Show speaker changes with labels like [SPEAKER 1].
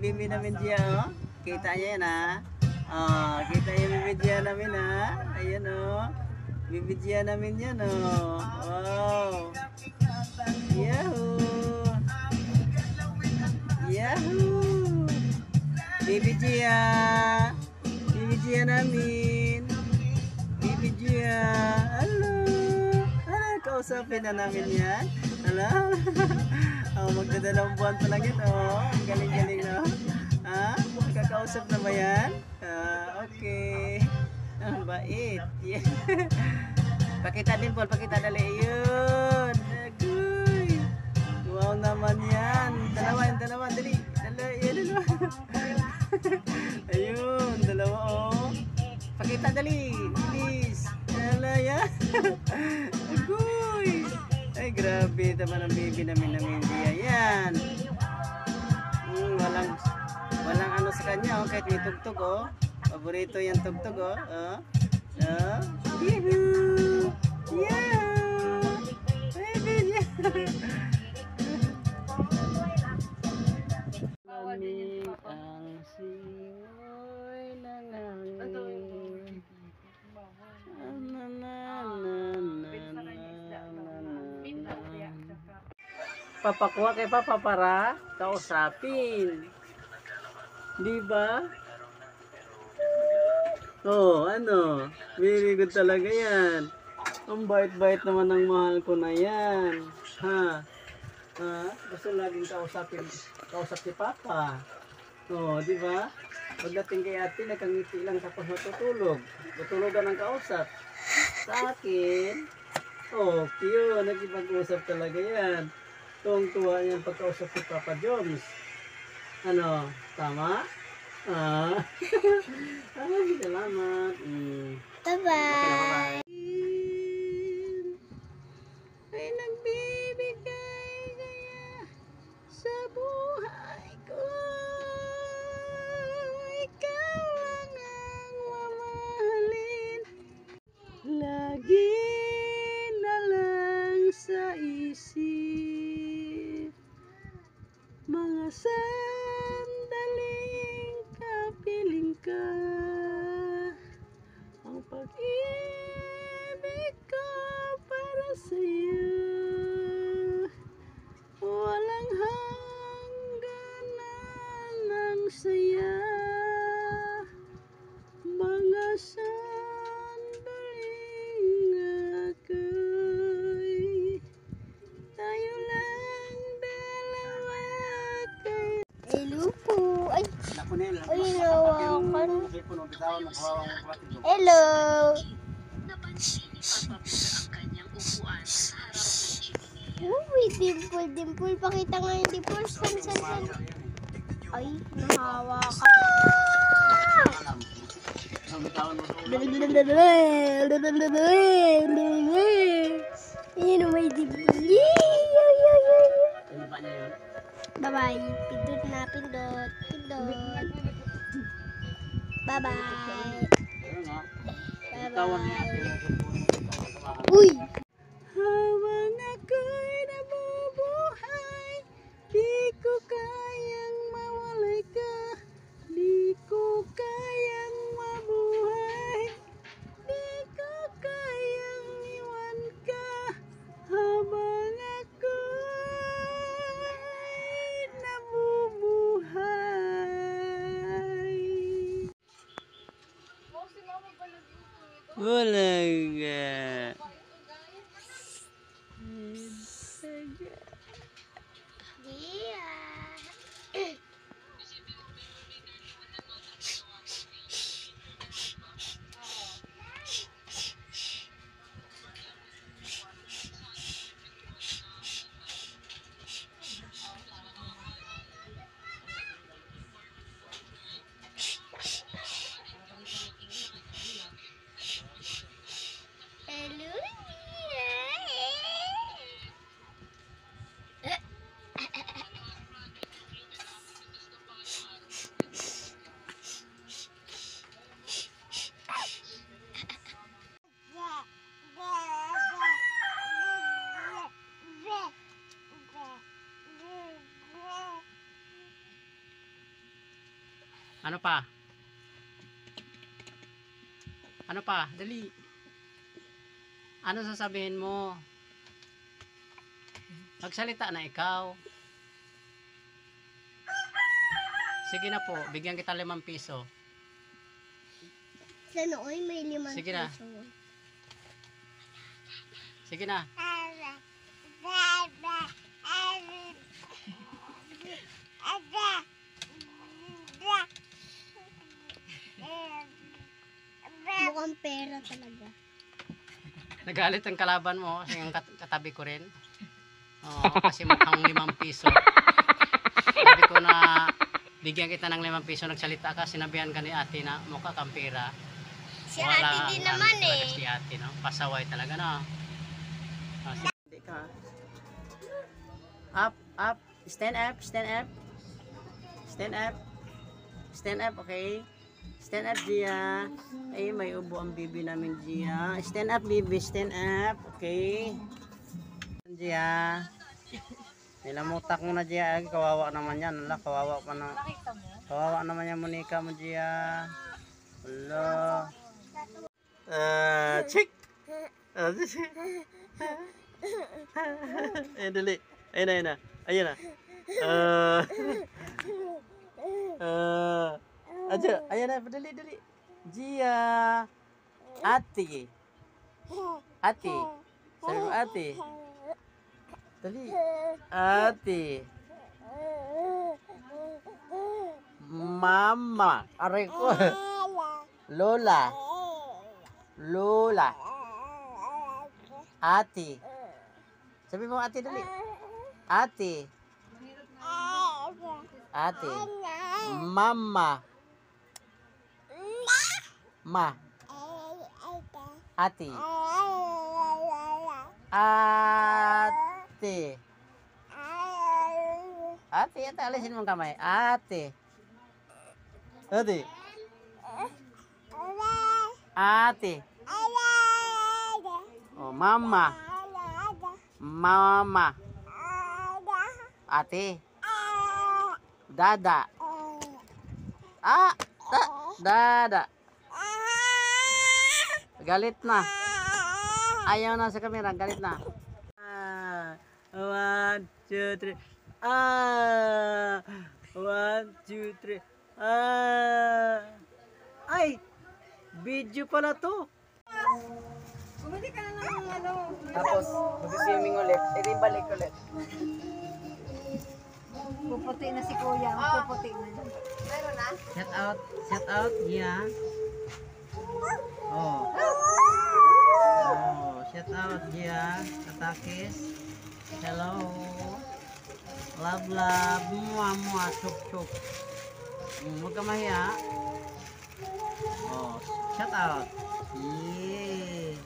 [SPEAKER 1] bibi namin dia, oh. Kita niya yan, ha? Oh, kita yung bibi dia namin, ha? Ayan, oh. Bibi dia namin yan, oh. Wow. Yahoo! Yahoo! Bibi dia! Bibi dia namin! Bibi dia! Hello! Kausapin na namin yan. Hello? Oh, magdadalawang buwan pa lang yun, oh. Ang galing-galing, no? Ha? Nakakausap na ba yan? Okay. Ang bait. Yeah. Pakita din, Paul. Pakita, dali. Yun. Agoy. Wow naman yan. Dalawa. Dali. Dalawa. Ayun. Dalawa, oh. Pakita, dali. Please. Dala, yan. Agoy. Ay, grabe naman ang baby namin dia. Yan. Walang ano sa kanya, oh. Kahit may tugtog, oh. Paborito yung tugtog, oh. Yahoo! Yahoo! Baby, Lamig ang singoy ng hangin. Papakuha kay Papa para kausapin. Di ba? Oh, ano? Very good talaga yan. Ang bait-bait naman ng mahal ko na yan. Ha? Gusto laging kausap si Papa. Oh, di ba? Pagdating kay ate, nakangiti lang tapos matutulog. Tutulogan ng kausap. Sa akin, oh, cute. Nagipag-usap talaga yan. Tuwang-tuwa niyan pagkausap si Papa Jones. Ano? Tama? Ay, salamat.
[SPEAKER 2] Bye-bye.
[SPEAKER 1] Ay, nagbibigay kaya sa buhay ko. Ikaw lang ang mamahalin. Lagi na lang sa isip. Mga sandaling kapiling ka. Ang pag-ibig ko para sa'yo. Walang hangganan ng saya. Mga sandaling ako'y tayo lang dalawa kay...
[SPEAKER 2] Hello po. Ay,
[SPEAKER 1] Napunil.
[SPEAKER 2] nawakan. Hello. Uy, dimple. Pakita nga yung dimple. San. Ay, nahawa ka. Ayun, may dimple. Bye-bye. Pindot. Bye-bye. Uy!
[SPEAKER 1] Habang ako'y nabubuhay, di ko kayang mawalay ka. Di ko kayang mabuhay. Di ko kayang iwan ka. Habang ako'y nabubuhay. Wala nga.
[SPEAKER 3] Ano pa? Ano pa? Dali. Ano sasabihin mo? Magsalita na ikaw. Sige na po, bigyan kita 5 piso.
[SPEAKER 2] Sa nooy may 5
[SPEAKER 3] Sige na.
[SPEAKER 2] piso.
[SPEAKER 3] Sige na.
[SPEAKER 2] Mukhang pera talaga.
[SPEAKER 3] Nagalit ang kalaban mo kasi ang katabi ko rin. Oo, kasi mukhang 5 piso. Sabi ko na bigyan kita ng 5 piso, nagsalita ka, sinabihan ka ni ate na mukha kang pera.
[SPEAKER 2] Si ate din naman eh.
[SPEAKER 3] Si ate, no? Pasaway talaga, no? Oh,
[SPEAKER 1] Hindi ka.
[SPEAKER 3] up, up, stand up, stand up. Stand up. Stand up, okay? Stand up, Gia. Ay, may ubo ang bibi namin, Gia. Stand up, bibi. Stand up, okay? Gia. Nilamutak mo na, Gia. Ay, kawawa naman yan. Wala, kawawa pa na. Kawawa naman yan, Monica mo, Gia. Wala. Check. Ayan, dali. Ayun na, ayun na. Ayun na. Ayan na, dali, dali. Gia. Ate. Ate. Sabi mo, ate. Dali. Ate. Mama. Aray ko. Lola. Lola. Ate. Sabi mo, ate, dali. Ate. Ate. Mama. Ma. Ate. Ate. Ate, ate, alisin mo ang kamay. Ate. Ate. Ate. Oh, mama. Mama. Ate. Dada. Dada. Galit na. Ayaw na sa camera, galit na. 1, 2, 3. 1, 2, 3. Ay! Video pala to.
[SPEAKER 4] Bumili ka na ng ano.
[SPEAKER 3] Tapos, mag-swimming ulit. Edi balik ulit.
[SPEAKER 4] Puputi na si kuya. Puputi na. Meron na?
[SPEAKER 3] Shout out. Shout out. Yeah. Oh. Oh. Shout out. Yeah. Katakis. Hello. Love, love. Mua, mua. Chuk, chuk. Huwag ka mahiya. Oh. Shout out. Yeah.